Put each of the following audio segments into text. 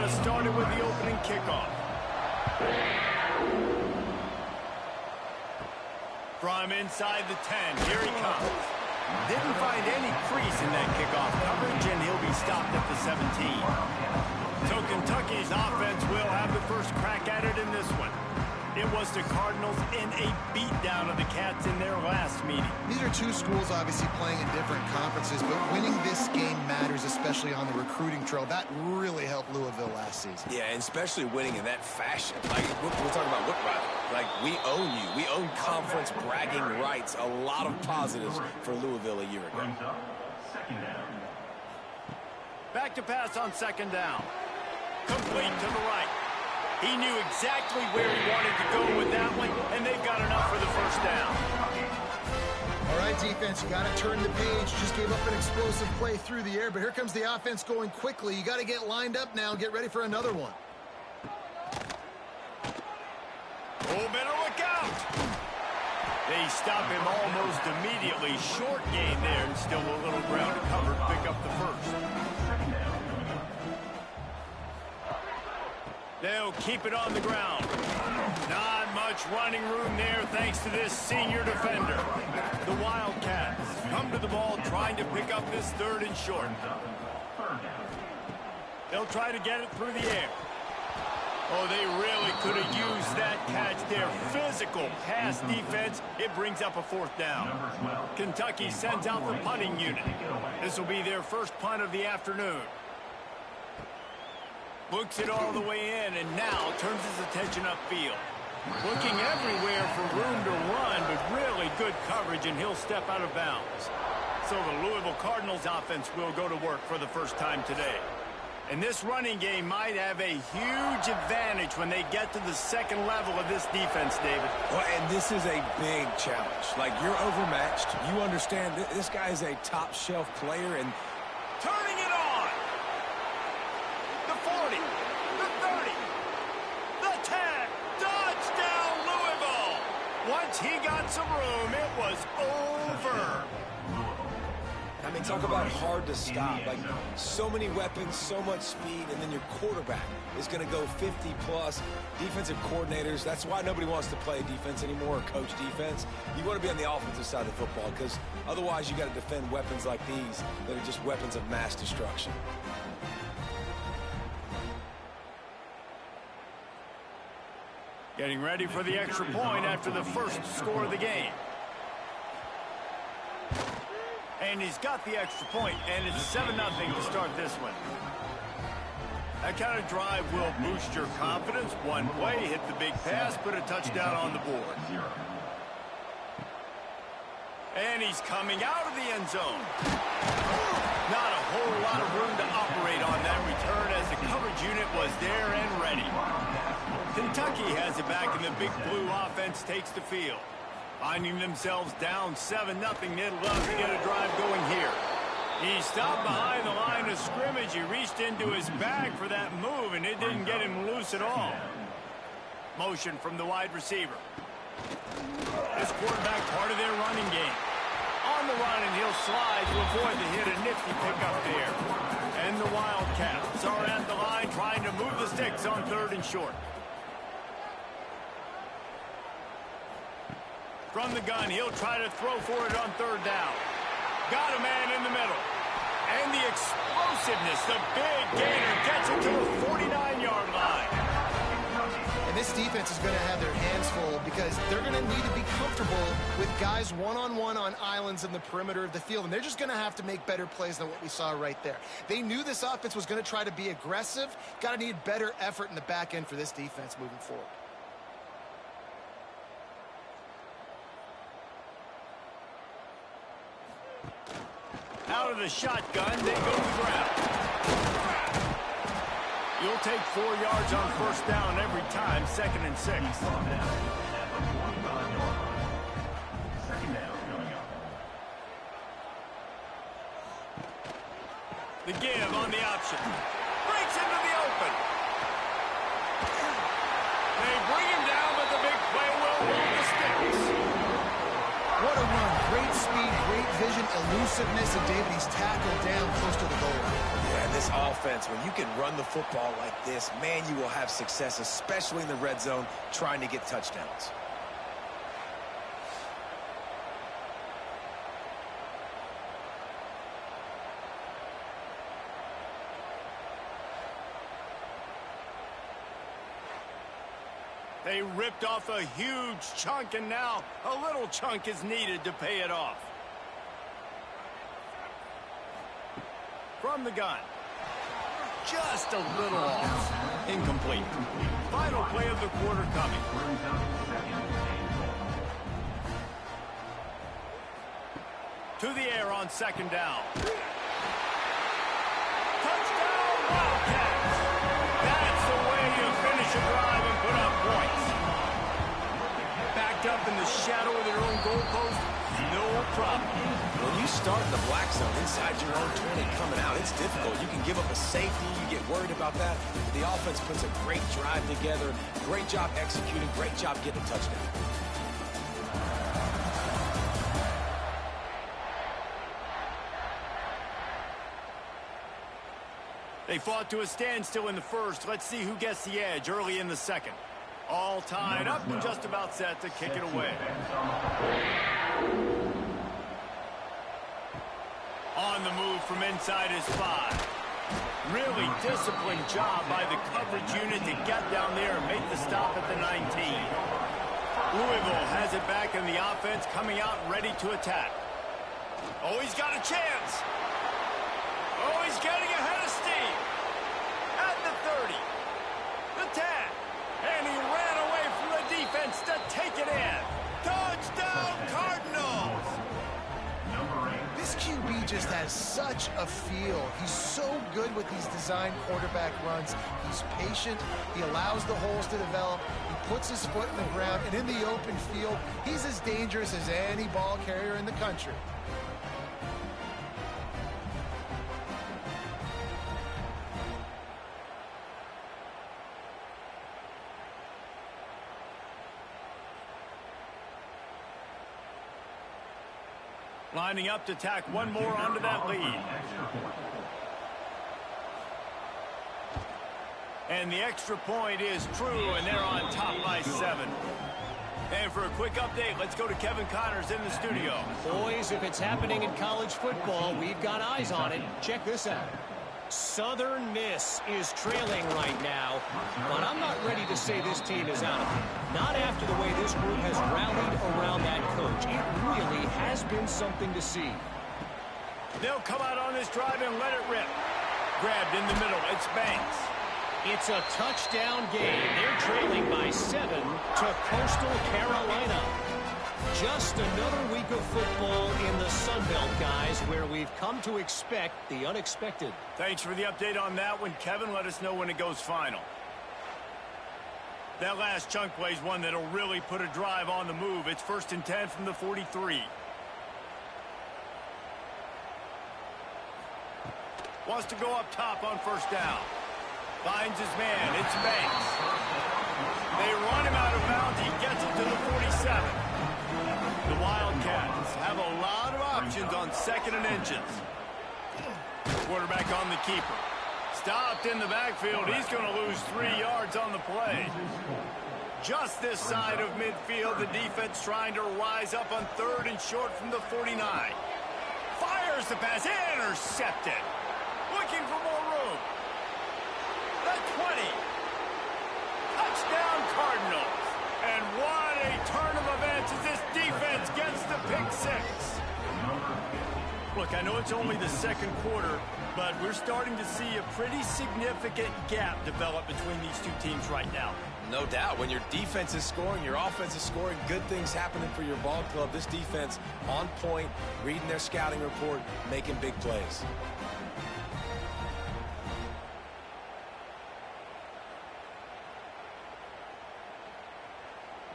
us started with the opening kickoff. From inside the 10, here he comes. Didn't find any crease in that kickoff coverage, and he'll be stopped at the 17. So Kentucky's offense will have the first crack at it in this one. It was the Cardinals in a beatdown of the Cats in their last meeting. These are two schools obviously playing in different conferences, but winning this game matters, especially on the recruiting trail. That really helped Louisville last season. Yeah, and especially winning in that fashion. Like, we're talking about whip rivalry. Like, we own you. We own conference bragging rights. A lot of positives for Louisville a year ago. Back to pass on second down. Complete to the right. He knew exactly where he wanted to go with that one, and they've got enough for the first down. All right, defense, you got to turn the page. Just gave up an explosive play through the air, but here comes the offense going quickly. You got to get lined up now and get ready for another one. Oh, better look out. They stop him almost immediately. Short gain there, and still a little ground to cover to pick up the first. They'll keep it on the ground. Not much running room there thanks to this senior defender. The Wildcats come to the ball trying to pick up this third and short. They'll try to get it through the air. Oh, they really could have used that catch there. Physical pass defense. It brings up a fourth down. Kentucky sends out the punting unit. This will be their first punt of the afternoon. Looks it all the way in, and now turns his attention upfield. Looking everywhere for room to run, but really good coverage, and he'll step out of bounds. So the Louisville Cardinals offense will go to work for the first time today. And this running game might have a huge advantage when they get to the second level of this defense, David. Well, and this is a big challenge. Like, you're overmatched. You understand this guy is a top-shelf player, and turning it on. The 40, the 30, the 10. Touchdown, Louisville. Once he got some room, it was over. I mean, talk about hard to stop. Like, so many weapons, so much speed, and then your quarterback is going to go 50-plus. Defensive coordinators, that's why nobody wants to play defense anymore or coach defense. You want to be on the offensive side of the football because otherwise you got to defend weapons like these that are just weapons of mass destruction. Getting ready for the extra point after the first score of the game. And he's got the extra point, and it's 7-0 to start this one. That kind of drive will boost your confidence. One play, hit the big pass, put a touchdown on the board. And he's coming out of the end zone. Not a whole lot of room to operate on that return as the coverage unit was there and ready. Kentucky has it back, and the Big Blue offense takes the field. Finding themselves down 7-0, they'd love to get a drive going here. He stopped behind the line of scrimmage. He reached into his bag for that move, and it didn't get him loose at all. Motion from the wide receiver. This quarterback part of their running game. On the run, and he'll slide to avoid the hit. A nifty pickup there. And the Wildcats are at the line trying to move the sticks on third and short. From the gun, he'll try to throw for it on third down. Got a man in the middle. And the explosiveness, the big gainer gets it to the 49-yard line. And this defense is going to have their hands full because they're going to need to be comfortable with guys one-on-one on islands in the perimeter of the field. And they're just going to have to make better plays than what we saw right there. They knew this offense was going to try to be aggressive. Got to need better effort in the back end for this defense moving forward. Out of the shotgun, they go to the ground. You'll take 4 yards on first down every time, 2nd and 6. The give on the option. Breaks into the open. They bring him down, but the big play will move the sticks. What a run. Great speed, great vision, elusiveness, and David, he's tackled down close to the goal line. Yeah, this offense, when you can run the football like this, man, you will have success, especially in the red zone, trying to get touchdowns. They ripped off a huge chunk, and now a little chunk is needed to pay it off. From the gun. Just a little off. Incomplete. Final play of the quarter coming. To the air on second down. Touchdown, Wildcats! That's the way you finish a drive and put up points. Backed up in the shadow of their own goalpost, no problem. When you start in the black zone inside your own 20 coming out, it's difficult. You can give up a safety. You get worried about that. The offense puts a great drive together. Great job executing. Great job getting a touchdown. They fought to a standstill in the first. Let's see who gets the edge early in the second. All tied up and just about set to kick it away. On the move from inside his 5. Really disciplined job by the coverage unit to get down there and make the stop at the 19. Louisville has it back in the offense, coming out ready to attack. Oh, he's got a chance. Oh, he's getting ahead of steam. At the 30. The 10. And he ran away from the defense to take it in. Touchdown, Cardinals! This QB just has such a feel. He's so good with these design quarterback runs. He's patient. He allows the holes to develop. He puts his foot in the ground. And in the open field, he's as dangerous as any ball carrier in the country. Lining up to tack one more onto that lead. And the extra point is true, and they're on top by 7. And for a quick update, let's go to Kevin Connors in the studio. Boys, if it's happening in college football, we've got eyes on it. Check this out. Southern Miss is trailing right now, but I'm not ready to say this team is out of it. Not after the way this group has rallied around that coach. It really has been something to see. They'll come out on this drive and let it rip. Grabbed in the middle. It's Banks. It's a touchdown game. They're trailing by 7 to Coastal Carolina. Just another week of football in the Sun Belt, guys, where we've come to expect the unexpected. Thanks for the update on that one, Kevin. Let us know when it goes final. That last chunk play is one that'll really put a drive on the move. It's 1st and 10 from the 43. Wants to go up top on 1st down. Finds his man. It's Banks. They run him out of bounds. He gets it to the 47. The Wildcats have a lot of options on 2nd and inches. Quarterback on the keeper. Stopped in the backfield. He's going to lose 3 yards on the play. Just this side of midfield, the defense trying to rise up on 3rd and short from the 49. Fires the pass. Intercepted. Looking for more room. The 20. Touchdown, Cardinals. And what a turn of events as this defense gets the pick 6. Look, I know it's only the 2nd quarter, but we're starting to see a pretty significant gap develop between these two teams right now. No doubt. When your defense is scoring, your offense is scoring, good things happening for your ball club. This defense on point, reading their scouting report, making big plays.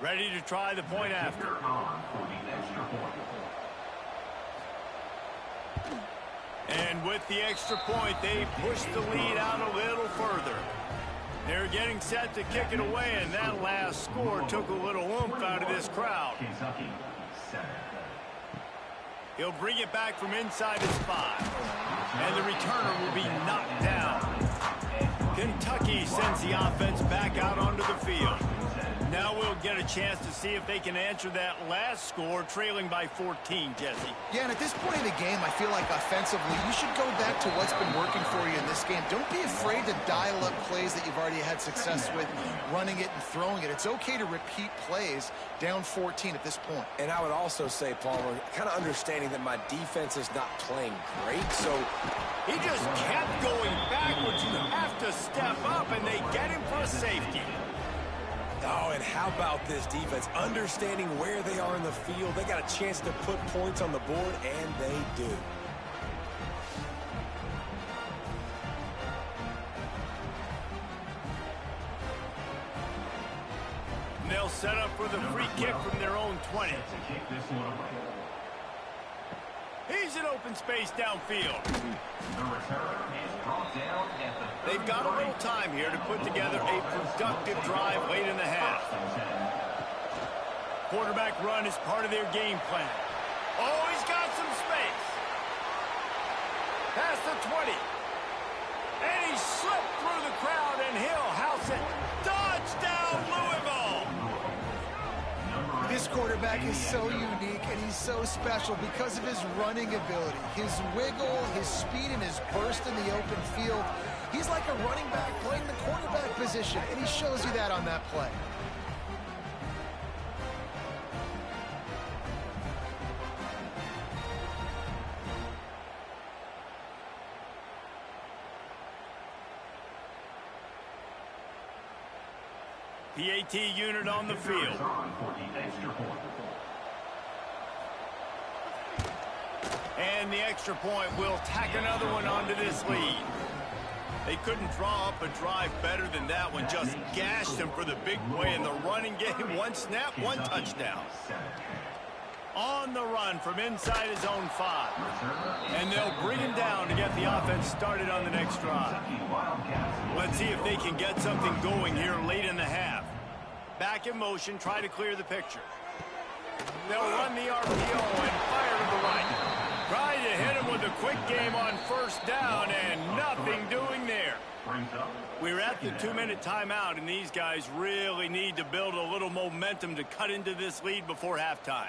Ready to try the point after. And with the extra point, they push the lead out a little further. They're getting set to kick it away, and that last score took a little oomph out of this crowd. He'll bring it back from inside his 5. And the returner will be knocked down. Kentucky sends the offense back out onto the field. Now we'll get a chance to see if they can answer that last score, trailing by 14, Jesse. Yeah, and at this point in the game, I feel like offensively, you should go back to what's been working for you in this game. Don't be afraid to dial up plays that you've already had success with, running it and throwing it. It's okay to repeat plays down 14 at this point. And I would also say, Palmer, kind of understanding that my defense is not playing great, so he just kept going backwards. You have to step up, and they get him for a safety. Oh, and how about this defense? Understanding where they are in the field. They got a chance to put points on the board, and they do. And they'll set up for the free kick from their own 20. He's in open space downfield. They've got a little time here to put together a productive drive late in the half. Quarterback run is part of their game plan. Oh, he's got some space. Past the 20. And he slipped through the crowd, and he'll house it. Touchdown, Louisville! This quarterback is so unique, and he's so special because of his running ability, his wiggle, his speed, and his burst in the open field. He's like a running back playing the quarterback position, and he shows you that on that play. PAT unit on the field. And the extra point will tack another one onto this lead. They couldn't draw up a drive better than that one. Just gashed him for the big play in the running game. One snap, one touchdown. On the run from inside his own 5. And they'll bring him down to get the offense started on the next drive. Let's see if they can get something going here late in the half. Back in motion, try to clear the picture. They'll run the RPO and fire to the right. Try to hit him with a quick game on first down, and nothing doing there. We're at the 2-minute timeout, and these guys really need to build a little momentum to cut into this lead before halftime.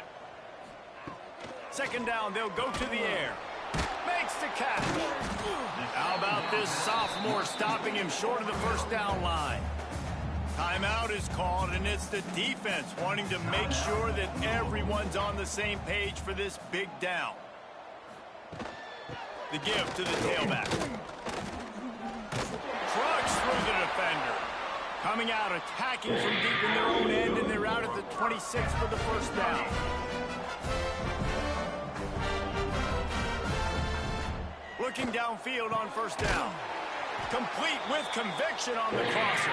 Second down, they'll go to the air. Makes the catch. How about this sophomore stopping him short of the first down line? Timeout is called, and it's the defense wanting to make sure that everyone's on the same page for this big down. The give to the tailback. Trucks through the defender. Coming out, attacking from deep in their own end, and they're out at the 26 for the first down. Looking downfield on first down. Complete with conviction on the crosser.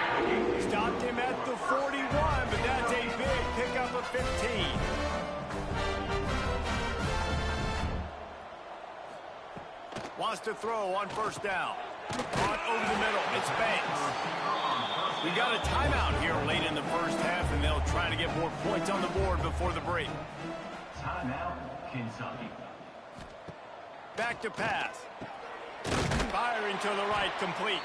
Stopped him at the 41, but that's a big pickup of 15. Wants to throw on first down. Caught over the middle. It's Banks. We got a timeout here late in the first half, and they'll try to get more points on the board before the break. Timeout, Kentucky. Back to pass. Firing to the right, complete.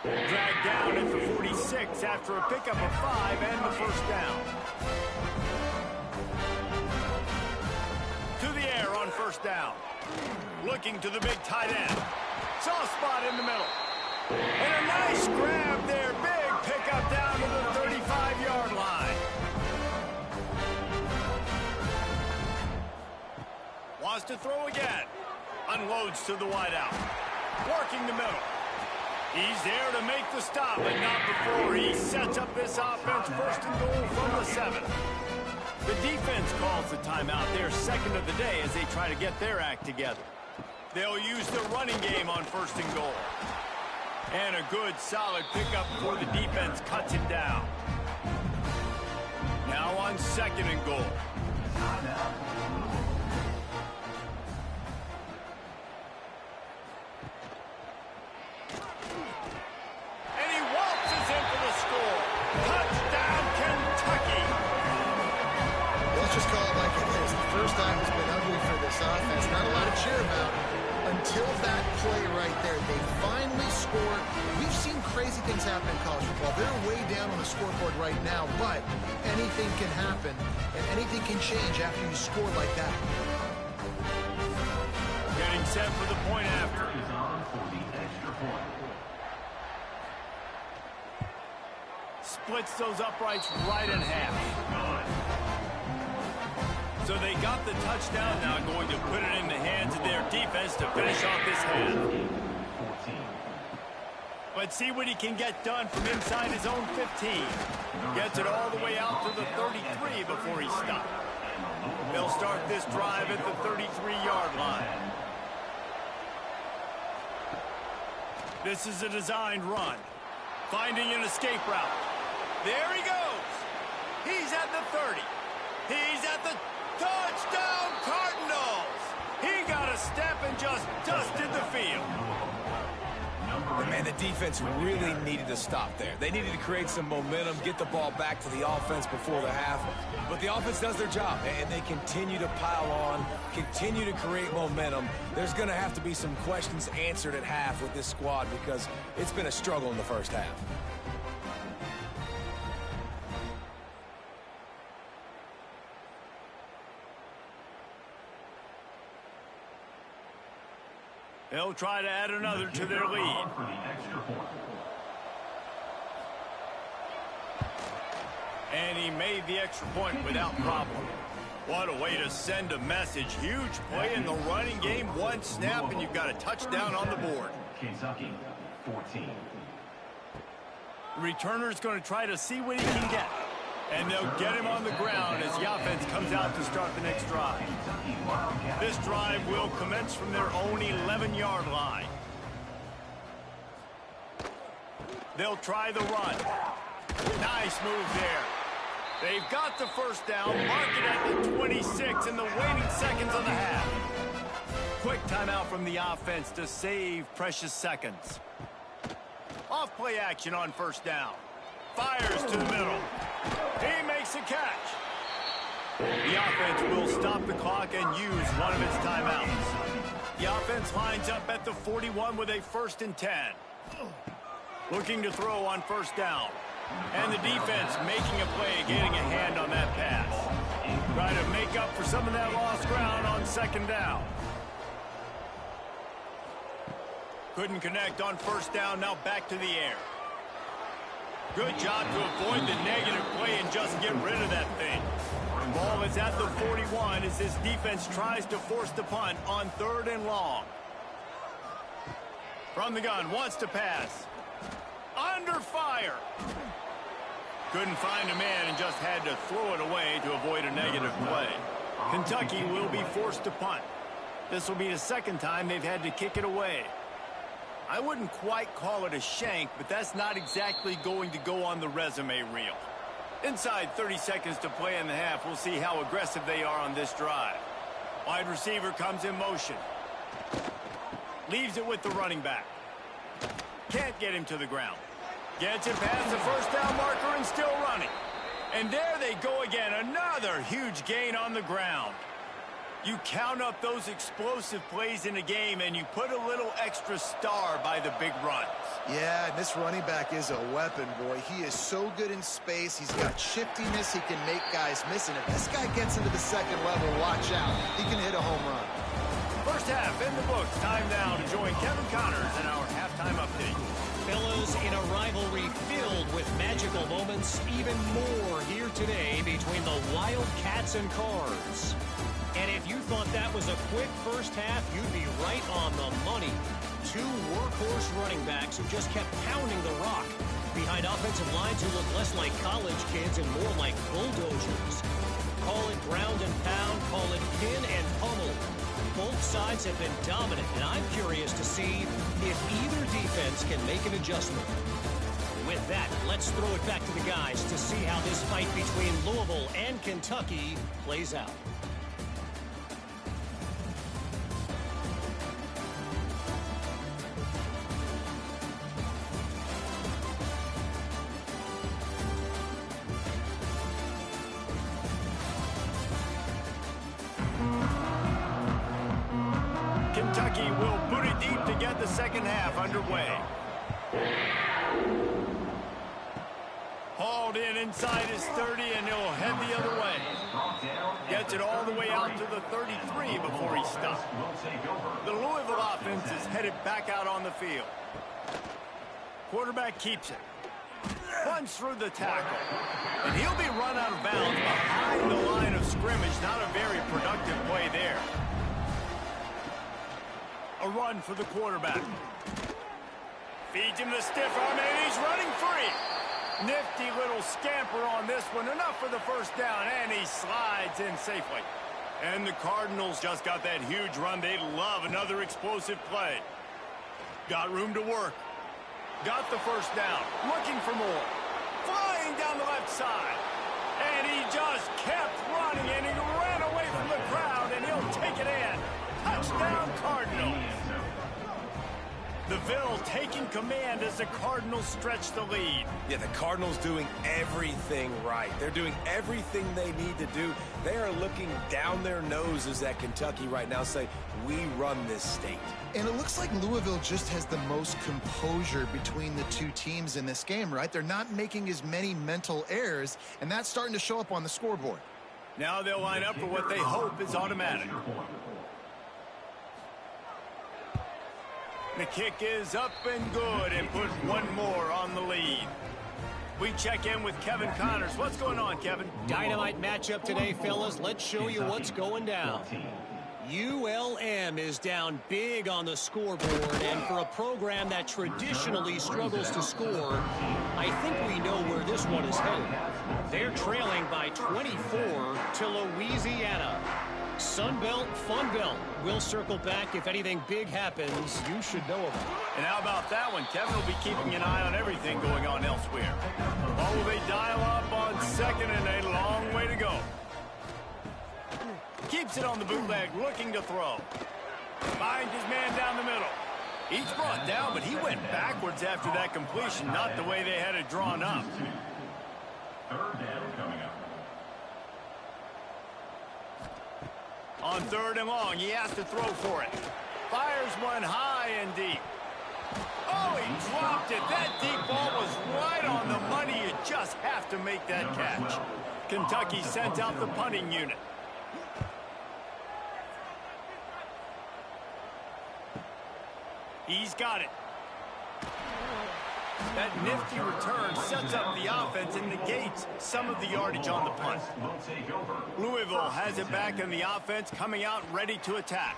Dragged down at the 46 after a pickup of 5 and the first down. To the air on first down. Looking to the big tight end. Soft spot in the middle. And a nice grab there. Big pickup down to the 35-yard line. Wants to throw again. Unloads to the wideout. Working the middle. He's there to make the stop, but not before he sets up this offense first and goal from the 7. The defense calls the timeout, their second of the day, as they try to get their act together. They'll use the running game on first and goal. And a good, solid pickup before the defense cuts him down. Now on second and goal. Let's just call it like it is. first half has been ugly for this offense. Not a lot to cheer about until that play right there. They finally scored. We've seen crazy things happen in college football. They're way down on the scoreboard right now, but anything can happen, and anything can change after you score like that. Getting set for the point after. Is on for the extra point. Splits those uprights right in half. So they got the touchdown, now going to put it in the hands of their defense to finish off this half. Let's see what he can get done from inside his own 15. Gets it all the way out to the 33 before he stopped. They'll start this drive at the 33-yard line. This is a designed run. Finding an escape route. There he goes. He's at the 30. He's at the touchdown Cardinals. He got a step and just dusted the field. And man, the defense really needed to stop there. They needed to create some momentum, get the ball back to the offense before the half. But the offense does their job, and they continue to pile on, continue to create momentum. There's going to have to be some questions answered at half with this squad because it's been a struggle in the first half. They'll try to add another to their lead. For the extra point. And he made the extra point without problem. What a way to send a message. Huge play in the running game. One snap, and you've got a touchdown on the board. Kentucky, 14. The returner's going to try to see what he can get. And they'll get him on the ground as the offense comes out to start the next drive. This drive will commence from their own 11-yard line. They'll try the run. Nice move there. They've got the first down, mark it at the 26 in the waning seconds of the half. Quick timeout from the offense to save precious seconds. Off play action on first down. Fires to the middle. He makes a catch. The offense will stop the clock and use one of its timeouts. The offense lines up at the 41 with a 1st and 10. Looking to throw on first down. And the defense making a play, getting a hand on that pass. Try to make up for some of that lost ground on second down. Couldn't connect on first down, now back to the air. Good job to avoid the negative play and just get rid of that thing. Ball is at the 41 as this defense tries to force the punt on 3rd and long. From the gun, wants to pass. Under fire. Couldn't find a man and just had to throw it away to avoid a negative play. Kentucky will be forced to punt. This will be the second time they've had to kick it away. I wouldn't quite call it a shank, but that's not exactly going to go on the resume reel. Inside 30 seconds to play in the half, we'll see how aggressive they are on this drive. Wide receiver comes in motion. Leaves it with the running back. Can't get him to the ground. Gets it past the first down marker and still running. And there they go again. Another huge gain on the ground. You count up those explosive plays in a game and you put a little extra star by the big runs. Yeah, this running back is a weapon, boy. He is so good in space. He's got shiftiness. He can make guys miss. And if this guy gets into the second level, watch out. He can hit a home run. First half in the books. Time now to join Kevin Connors in our halftime update. Fellas, in a rivalry filled with magical moments, even more here today between the Wildcats and Cards. And if you thought that was a quick first half, you'd be right on the money. Two workhorse running backs who just kept pounding the rock behind offensive lines who look less like college kids and more like bulldozers. Call it ground and pound, call it pin and pummel. Both sides have been dominant, and I'm curious to see if either defense can make an adjustment. With that, let's throw it back to the guys to see how this fight between Louisville and Kentucky plays out. Kentucky will boot it deep to get the second half underway. Hauled in inside his 30, and he'll head the other way. Gets it all the way out to the 33 before he stops. The Louisville offense is headed back out on the field. Quarterback keeps it. Runs through the tackle. And he'll be run out of bounds behind the line of scrimmage. Not a very productive play there. A run for the quarterback. Feeds him the stiff arm, and he's running free. Nifty little scamper on this one. Enough for the first down, and he slides in safely. And the Cardinals just got that huge run. They love another explosive play. Got room to work. Got the first down. Looking for more. Flying down the left side. And he just kept running, and he ran away from the crowd, and he'll take it in. Touchdown, Cardinals. The Ville taking command as the Cardinals stretch the lead. Yeah, the Cardinals doing everything right. They're doing everything they need to do. They are looking down their noses at Kentucky right now, say, we run this state. And it looks like Louisville just has the most composure between the two teams in this game, right? They're not making as many mental errors, and that's starting to show up on the scoreboard. Now they'll line up for what they hope is automatic. The kick is up and good, and put one more on the lead. We check in with Kevin Connors. What's going on, Kevin? Dynamite matchup today, fellas. Let's show you what's going down. ULM is down big on the scoreboard, and for a program that traditionally struggles to score, I think we know where this one is headed. They're trailing by 24 to Louisiana. Sunbelt, Funbelt. We'll circle back if anything big happens you should know about. And how about that one? Kevin will be keeping an eye on everything going on elsewhere. Or will they dial up on second, and a long way to go? Keeps it on the bootleg, looking to throw. Finds his man down the middle. He's brought down, but he went backwards after that completion, not the way they had it drawn up. Third down coming up. On third and long, he has to throw for it. Fires one high and deep. Oh, he dropped it. That deep ball was right on the money. You just have to make that catch. Kentucky sent out the punting unit. He's got it. That nifty return sets up the offense and negates some of the yardage on the punt. Louisville has it back, and the offense coming out ready to attack.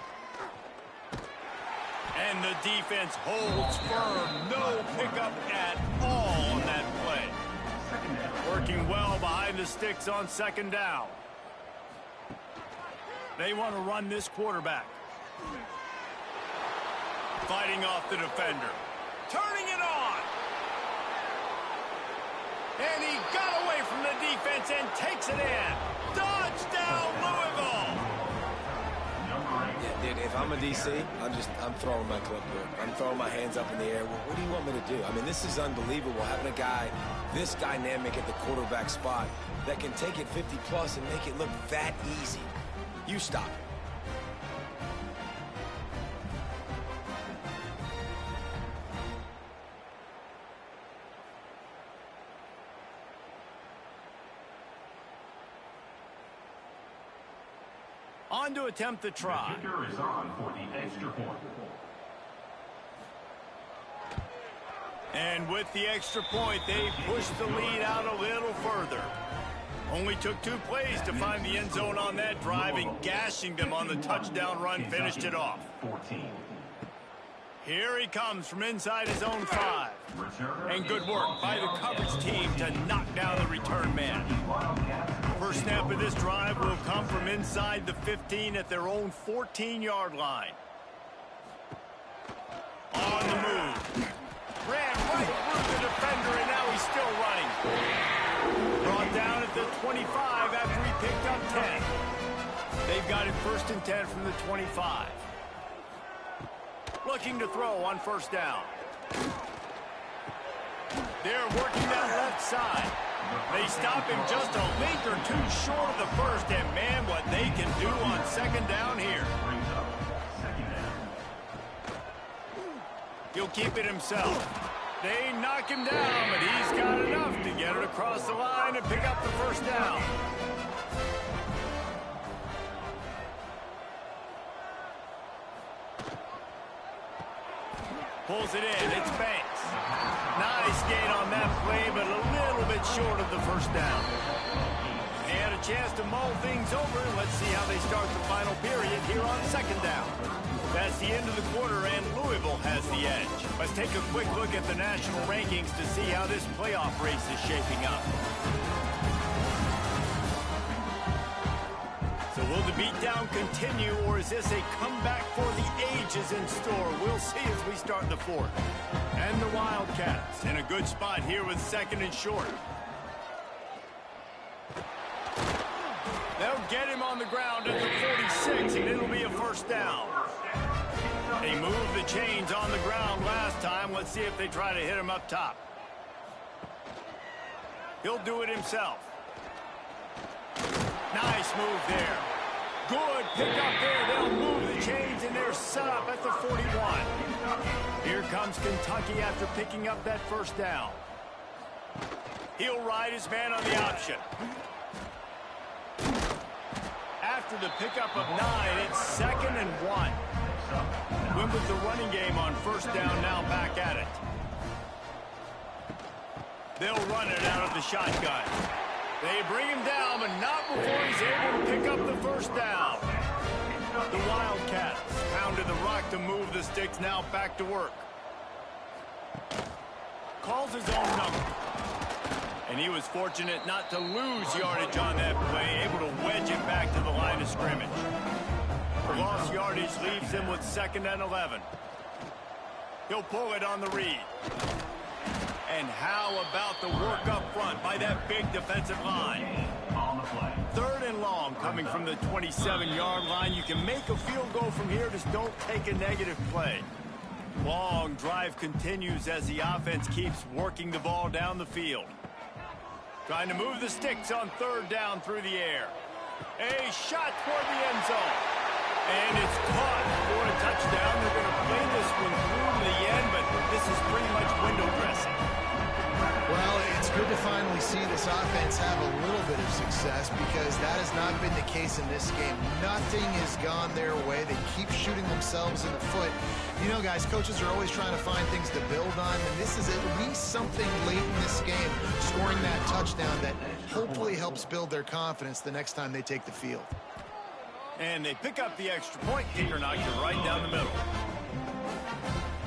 And the defense holds firm. No pickup at all on that play. Working well behind the sticks on second down. They want to run this quarterback. Fighting off the defender. Turning it on. And he got away from the defense and takes it in. Touchdown, Louisville! Yeah, dude, if I'm a DC, I'm throwing my clipboard. I'm throwing my hands up in the air. Well, what do you want me to do? I mean, this is unbelievable, having a guy this dynamic at the quarterback spot that can take it 50-plus and make it look that easy. You stop it. On to attempt the try. The kicker is on for the extra point. And with the extra point, they push the lead out a little further. Only took 2 plays to find the end zone on that drive, and gashing them on the touchdown run finished it off. 14. Here he comes from inside his own 5. And good work by the coverage team to knock down the return man. First snap of this drive will come from inside the 15 at their own 14-yard line. On the move. Ran right through the defender, and now he's still running. Brought down at the 25 after he picked up 10. They've got it 1st and 10 from the 25. Looking to throw on first down. They're working that left side. They stop him just a length or 2 short of the first, and man, what they can do on second down here. He'll keep it himself. They knock him down, but he's got enough to get it across the line and pick up the first down. Pulls it in. It's Banks. Nice gain on that play, but a little bit short of the first down. They had a chance to mull things over. Let's see how they start the final period here on second down. That's the end of the quarter, and Louisville has the edge. Let's take a quick look at the national rankings to see how this playoff race is shaping up. So will the beatdown continue, or is this a comeback for the ages in store? We'll see as we start the fourth. And the Wildcats in a good spot here with second and short. They'll get him on the ground at the 46, and it'll be a first down. They moved the chains on the ground last time. Let's see if they try to hit him up top. He'll do it himself. Nice move there. Good pick up there. They'll move the chains, and they're set up at the 41. Here comes Kentucky after picking up that first down. He'll ride his man on the option. After the pickup of 9, it's 2nd and 1. Win with the running game on first down, now back at it. They'll run it out of the shotgun. They bring him down, but not before he's able to pick up the first down. The Wildcats pounded the rock to move the sticks, now back to work. Calls his own number. And he was fortunate not to lose yardage on that play, able to wedge it back to the line of scrimmage. The lost yardage leaves him with 2nd and 11. He'll pull it on the read. And how about the work up front by that big defensive line? On the play. 3rd and long coming from the 27-yard line. You can make a field goal from here, just don't take a negative play. Long drive continues as the offense keeps working the ball down the field. Trying to move the sticks on 3rd down through the air. A shot toward the end zone. And it's caught for a touchdown. They're going to play this one through to the end, but this is pretty much window dressing. Well, it's good to finally see this offense have a little bit of success, because that has not been the case in this game. Nothing has gone their way. They keep shooting themselves in the foot. You know, guys, coaches are always trying to find things to build on, and this is at least something late in this game, scoring that touchdown that hopefully helps build their confidence the next time they take the field. And they pick up the extra point. Kicker knocked it right down the middle.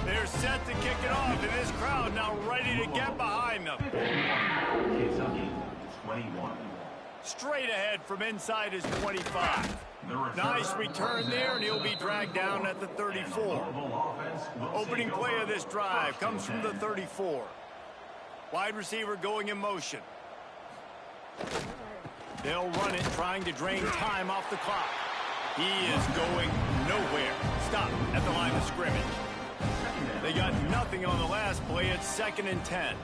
They're set to kick it off, and this crowd now ready to get behind them. Kentucky, 21. Straight ahead from inside his 25. Nice return there, and he'll be dragged down at the 34. Opening play of this drive comes from the 34. Wide receiver going in motion. They'll run it, trying to drain time off the clock. He is going nowhere. Stop at the line of scrimmage. They got nothing on the last play. It's 2nd and 10.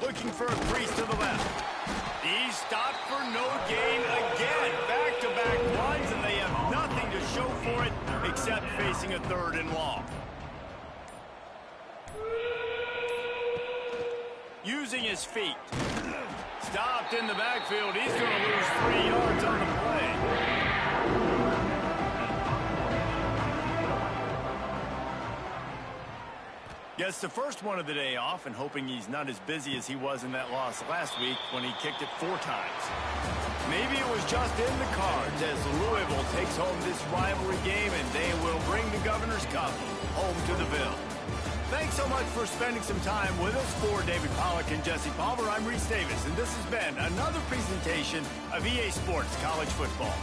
Looking for a crease to the left. He's stopped for no gain again. Back-to-back runs, and they have nothing to show for it except facing a 3rd and long. Using his feet. Stopped in the backfield. He's going to lose 3 yards on the play. Gets the first one of the day off, and hoping he's not as busy as he was in that loss last week when he kicked it 4 times. Maybe it was just in the cards as Louisville takes home this rivalry game, and they will bring the Governor's Cup home to the Ville. Thanks so much for spending some time with us. For David Pollack and Jesse Palmer, I'm Reese Davis, and this has been another presentation of EA Sports College Football.